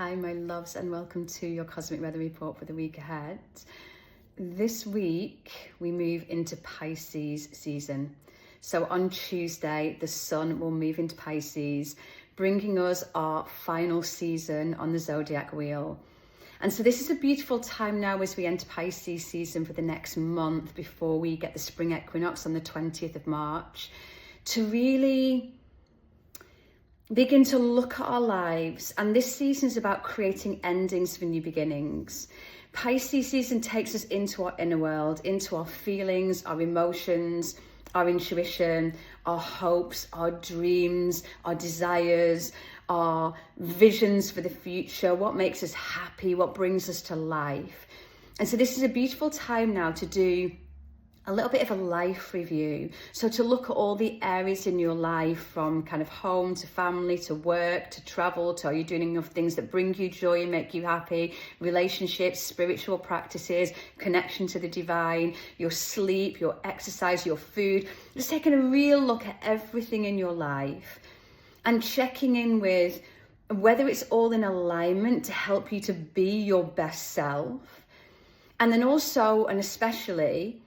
Hi my loves, and welcome to your Cosmic Weather Report for the week ahead. This week we move into Pisces season. So on Tuesday the sun will move into Pisces, bringing us our final season on the zodiac wheel. And so this is a beautiful time now as we enter Pisces season for the next month before we get the Spring Equinox on the 20th of March, to really begin to look at our lives. And this season is about creating endings for new beginnings. Pisces season takes us into our inner world, into our feelings, our emotions, our intuition, our hopes, our dreams, our desires, our visions for the future, what makes us happy, what brings us to life. And so this is a beautiful time now to do a little bit of a life review. So to look at all the areas in your life, from kind of home to family to work to travel to, are you doing enough things that bring you joy and make you happy, relationships, spiritual practices, connection to the divine, your sleep, your exercise, your food. Just taking a real look at everything in your life and checking in with whether it's all in alignment to help you to be your best self. And then also, and especially,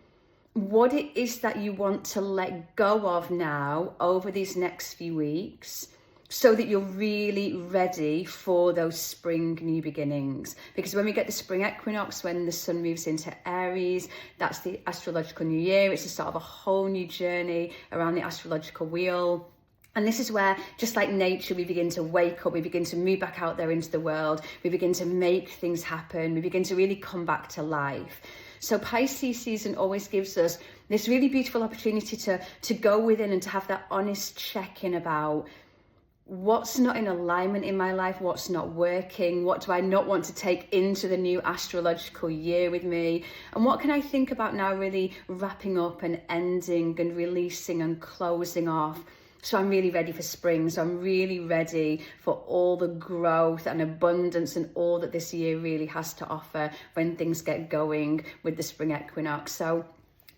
what it is that you want to let go of now over these next few weeks, so that you're really ready for those spring new beginnings. Because when we get the spring equinox, when the sun moves into Aries, that's the astrological new year. It's a sort of a whole new journey around the astrological wheel. And this is where, just like nature, we begin to wake up, we begin to move back out there into the world, we begin to make things happen, we begin to really come back to life. So Pisces season always gives us this really beautiful opportunity to go within and to have that honest check-in about what's not in alignment in my life, what's not working, what do I not want to take into the new astrological year with me, and what can I think about now really wrapping up and ending and releasing and closing off. So I'm really ready for spring. So I'm really ready for all the growth and abundance and all that this year really has to offer when things get going with the spring equinox. So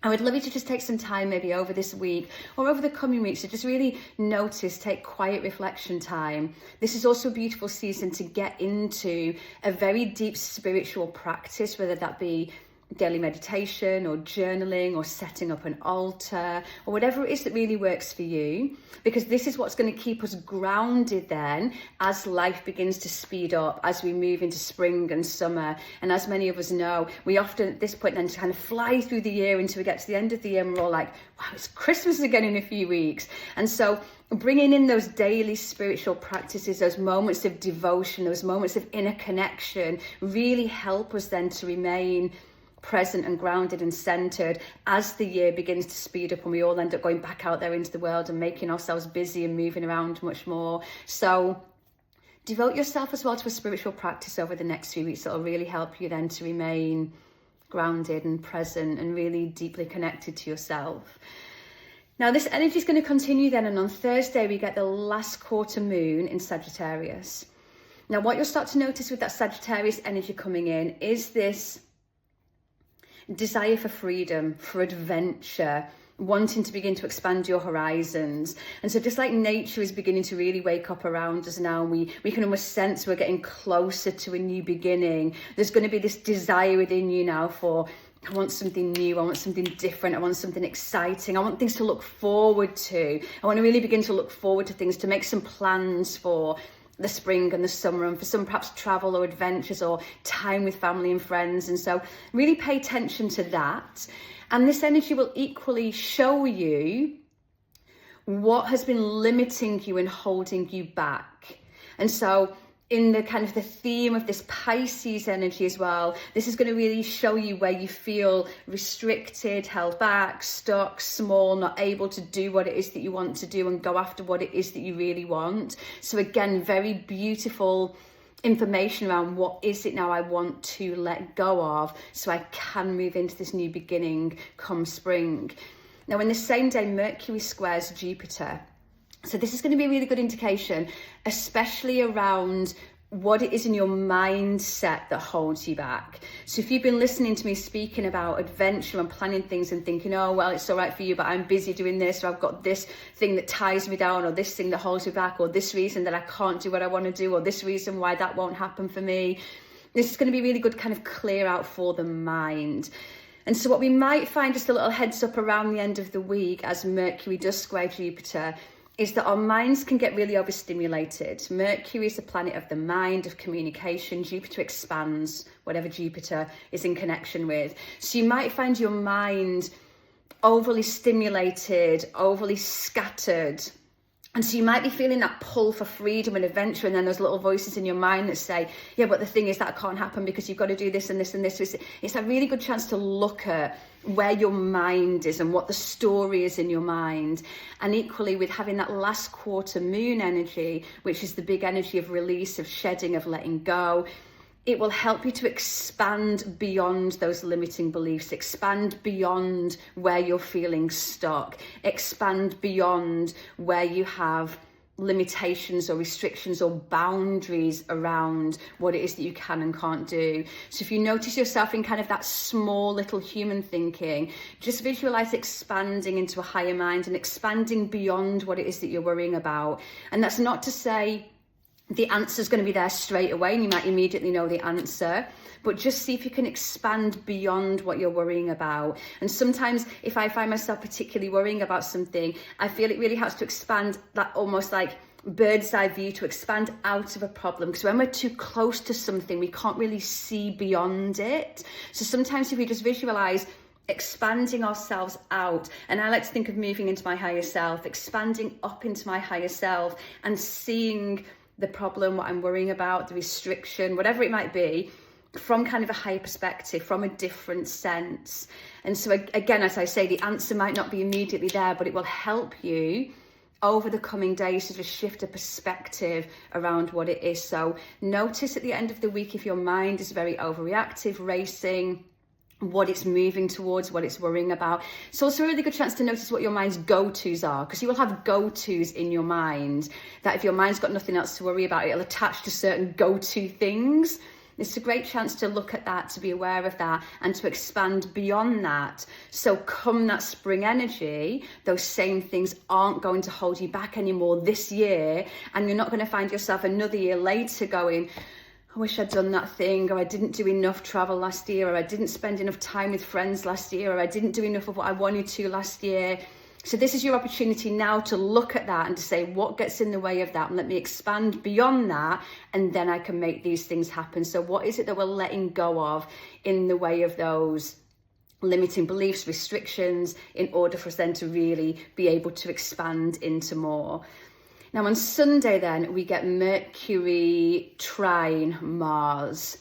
I would love you to just take some time, maybe over this week or over the coming weeks, to just really notice, take quiet reflection time. This is also a beautiful season to get into a very deep spiritual practice, whether that be daily meditation or journaling or setting up an altar or whatever it is that really works for you, because this is what's going to keep us grounded then as life begins to speed up, as we move into spring and summer. And as many of us know, we often at this point then kind of fly through the year until we get to the end of the year and we're all like, wow, it's Christmas again in a few weeks. And so bringing in those daily spiritual practices, those moments of devotion, those moments of inner connection, really help us then to remain present and grounded and centered as the year begins to speed up and we all end up going back out there into the world and making ourselves busy and moving around much more. So devote yourself as well to a spiritual practice over the next few weeks that will really help you then to remain grounded and present and really deeply connected to yourself. Now this energy is going to continue then, and on Thursday we get the last quarter moon in Sagittarius. Now what you'll start to notice with that Sagittarius energy coming in is this desire for freedom, for adventure, wanting to begin to expand your horizons. And so just like nature is beginning to really wake up around us now, we can almost sense we're getting closer to a new beginning. There's going to be this desire within you now for, I want something new, I want something different, I want something exciting, I want things to look forward to. I want to really begin to look forward to things, to make some plans for the spring and the summer, and for some perhaps travel or adventures or time with family and friends. And so really pay attention to that. And this energy will equally show you what has been limiting you and holding you back. And so in the kind of the theme of this Pisces energy as well, this is going to really show you where you feel restricted, held back, stuck, small, not able to do what it is that you want to do and go after what it is that you really want. So again, very beautiful information around what is it now I want to let go of so I can move into this new beginning come spring. Now in the same day, Mercury squares Jupiter. So this is going to be a really good indication, especially around what it is in your mindset that holds you back. So if you've been listening to me speaking about adventure and planning things and thinking, oh, well, it's all right for you, but I'm busy doing this, or I've got this thing that ties me down, or this thing that holds me back, or this reason that I can't do what I want to do, or this reason why that won't happen for me. This is going to be really good kind of clear out for the mind. And so what we might find, just a little heads up around the end of the week as Mercury does square Jupiter, is that our minds can get really overstimulated. Mercury is the planet of the mind, of communication. Jupiter expands whatever Jupiter is in connection with. So you might find your mind overly stimulated, overly scattered. And so you might be feeling that pull for freedom and adventure, and then those little voices in your mind that say, yeah, but the thing is that can't happen because you've got to do this and this and this. It's a really good chance to look at where your mind is and what the story is in your mind. And equally with having that last quarter moon energy, which is the big energy of release, of shedding, of letting go, it will help you to expand beyond those limiting beliefs, expand beyond where you're feeling stuck, expand beyond where you have limitations or restrictions or boundaries around what it is that you can and can't do. So if you notice yourself in kind of that small little human thinking, just visualize expanding into a higher mind and expanding beyond what it is that you're worrying about. And that's not to say the answer is going to be there straight away and you might immediately know the answer, but just see if you can expand beyond what you're worrying about. And sometimes if I find myself particularly worrying about something, I feel it really helps to expand, that almost like bird's eye view, to expand out of a problem, because when we're too close to something we can't really see beyond it. So sometimes if we just visualize expanding ourselves out, and I like to think of moving into my higher self, expanding up into my higher self and seeing the problem, what I'm worrying about, the restriction, whatever it might be, from kind of a higher perspective, from a different sense. And so again, as I say, the answer might not be immediately there, but it will help you over the coming days to just shift a perspective around what it is. So notice at the end of the week if your mind is very overreactive, racing, what it's moving towards, what it's worrying about. It's also a really good chance to notice what your mind's go-tos are, because you will have go-tos in your mind that if your mind's got nothing else to worry about, it'll attach to certain go-to things. It's a great chance to look at that, to be aware of that, and to expand beyond that. So come that spring energy, those same things aren't going to hold you back anymore this year, and you're not going to find yourself another year later going, I wish I'd done that thing, or I didn't do enough travel last year, or I didn't spend enough time with friends last year, or I didn't do enough of what I wanted to last year. So this is your opportunity now to look at that and to say, what gets in the way of that? And let me expand beyond that, and then I can make these things happen. So what is it that we're letting go of in the way of those limiting beliefs, restrictions, in order for us then to really be able to expand into more? Now on Sunday then, we get Mercury trine Mars.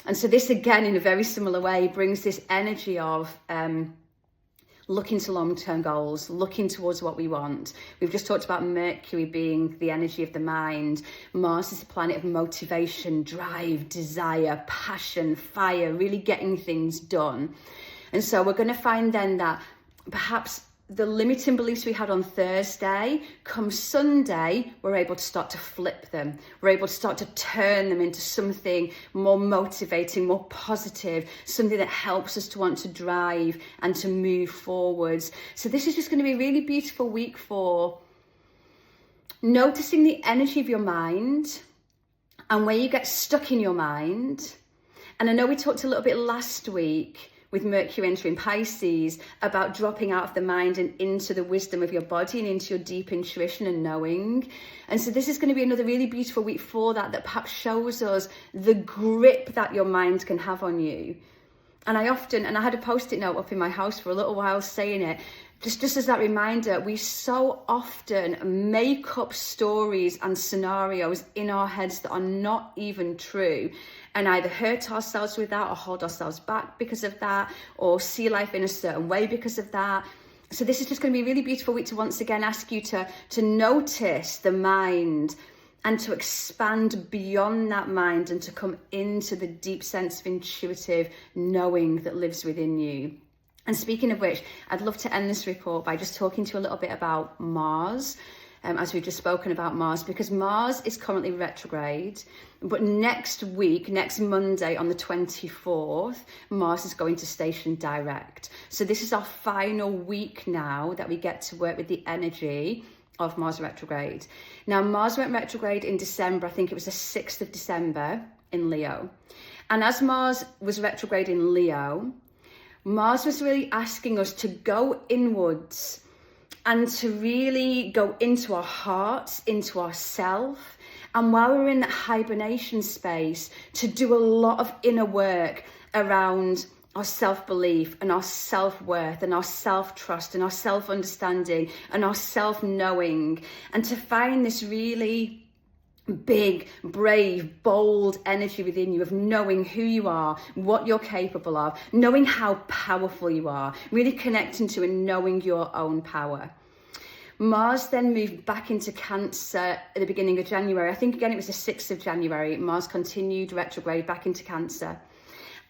And so this again, in a very similar way, brings this energy of looking to long-term goals, looking towards what we want. We've just talked about Mercury being the energy of the mind. Mars is the planet of motivation, drive, desire, passion, fire, really getting things done. And so we're going to find then that perhaps the limiting beliefs we had on Thursday, come Sunday, we're able to start to flip them. We're able to start to turn them into something more motivating, more positive, something that helps us to want to drive and to move forwards. So this is just going to be a really beautiful week for noticing the energy of your mind and where you get stuck in your mind. And I know we talked a little bit last week with Mercury entering Pisces about dropping out of the mind and into the wisdom of your body and into your deep intuition and knowing. And so this is going to be another really beautiful week for that perhaps shows us the grip that your mind can have on you. And I had a post-it note up in my house for a little while saying it, just as that reminder, we so often make up stories and scenarios in our heads that are not even true, and either hurt ourselves with that or hold ourselves back because of that, or see life in a certain way because of that. So this is just going to be a really beautiful week to once again ask you to notice the mind and to expand beyond that mind and to come into the deep sense of intuitive knowing that lives within you. And speaking of which, I'd love to end this report by just talking to you a little bit about Mars. as we've just spoken about Mars, because Mars is currently retrograde, but next week, next Monday on the 24th, Mars is going to station direct. So this is our final week now that we get to work with the energy of Mars retrograde. Now, Mars went retrograde in December, I think it was the 6th of December in Leo. And as Mars was retrograde in Leo, Mars was really asking us to go inwards and to really go into our hearts, into ourself. And while we're in that hibernation space, to do a lot of inner work around our self-belief and our self-worth and our self-trust and our self-understanding and our self-knowing, and to find this really big, brave, bold energy within you of knowing who you are, what you're capable of, knowing how powerful you are, really connecting to and knowing your own power. Mars then moved back into Cancer at the beginning of January. I think again it was the 6th of January. Mars continued retrograde back into Cancer.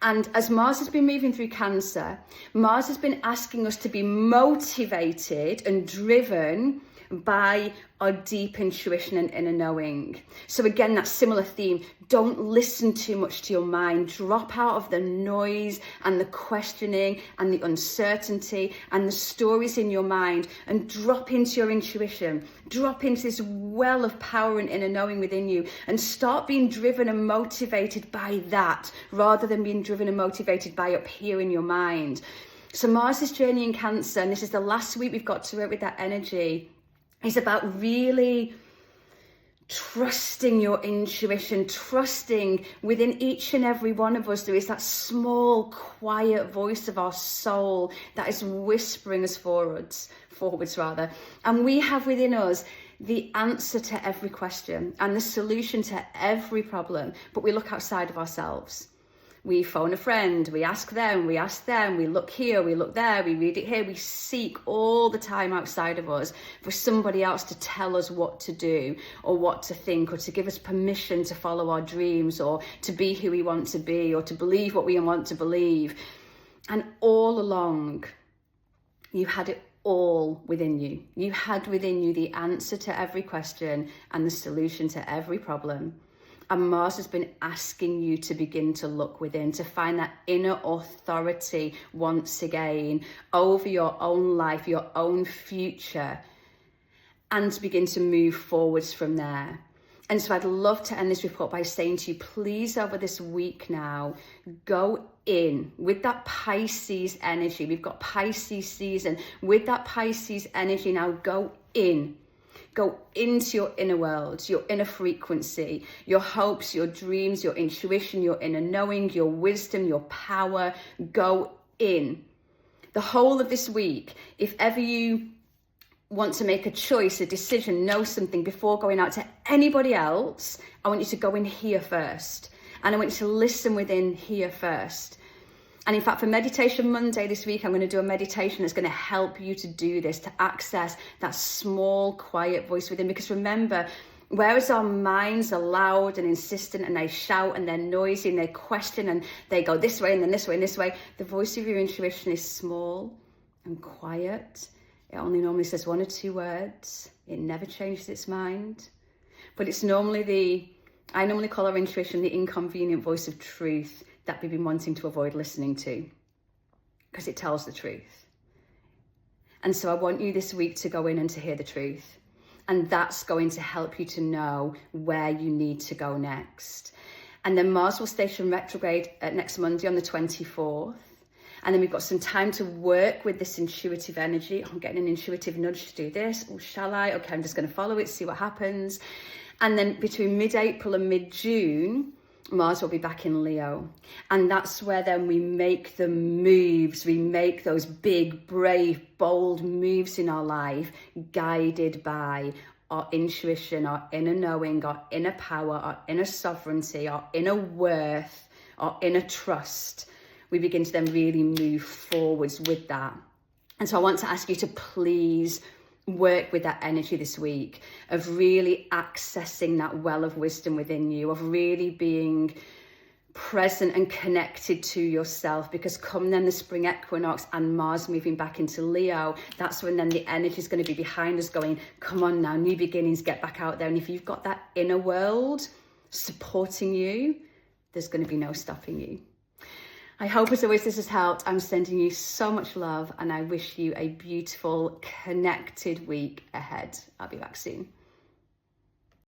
And as Mars has been moving through Cancer, Mars has been asking us to be motivated and driven by our deep intuition and inner knowing. So again, that similar theme, don't listen too much to your mind. Drop out of the noise and the questioning and the uncertainty and the stories in your mind, and drop into your intuition. Drop into this well of power and inner knowing within you, and start being driven and motivated by that, rather than being driven and motivated by up here in your mind. So Mars' journey in Cancer, and this is the last week we've got to work with that energy, is about really trusting your intuition, trusting within each and every one of us there is that small, quiet voice of our soul that is whispering us forwards, and we have within us the answer to every question and the solution to every problem, but we look outside of ourselves. We phone a friend, we ask them, we look here, we look there, we read it here. We seek all the time outside of us for somebody else to tell us what to do or what to think, or to give us permission to follow our dreams, or to be who we want to be, or to believe what we want to believe. And all along, you had it all within you. You had within you the answer to every question and the solution to every problem. And Mars has been asking you to begin to look within, to find that inner authority once again over your own life, your own future, and to begin to move forwards from there. And so I'd love to end this report by saying to you, please, over this week now, go in with that Pisces energy. We've got Pisces season. With that Pisces energy now, go in. Go into your inner world, your inner frequency, your hopes, your dreams, your intuition, your inner knowing, your wisdom, your power. Go in. The whole of this week, if ever you want to make a choice, a decision, know something before going out to anybody else, I want you to go in here first. And I want you to listen within here first. And in fact, for Meditation Monday this week, I'm going to do a meditation that's going to help you to do this, to access that small, quiet voice within. Because remember, whereas our minds are loud and insistent, and they shout and they're noisy and they question and they go this way and then this way and this way, the voice of your intuition is small and quiet. It only normally says one or two words. It never changes its mind. But it's normally I normally call our intuition the inconvenient voice of truth that we've been wanting to avoid listening to, because it tells the truth. And so I want you this week to go in and to hear the truth. And that's going to help you to know where you need to go next. And then Mars will station retrograde next Monday on the 24th. And then we've got some time to work with this intuitive energy. I'm getting an intuitive nudge to do this. Oh, shall I? Okay, I'm just going to follow it, see what happens. And then between mid-April and mid-June, Mars will be back in Leo. And that's where then we make the moves. We make those big, brave, bold moves in our life, guided by our intuition, our inner knowing, our inner power, our inner sovereignty, our inner worth, our inner trust. We begin to then really move forwards with that. And so I want to ask you to please work with that energy this week of really accessing that well of wisdom within you, of really being present and connected to yourself, because come then the spring equinox and Mars moving back into Leo, that's when then the energy is going to be behind us going, come on now, new beginnings, get back out there. And if you've got that inner world supporting you, there's going to be no stopping you. I hope as always this has helped. I'm sending you so much love and I wish you a beautiful, connected week ahead. I'll be back soon.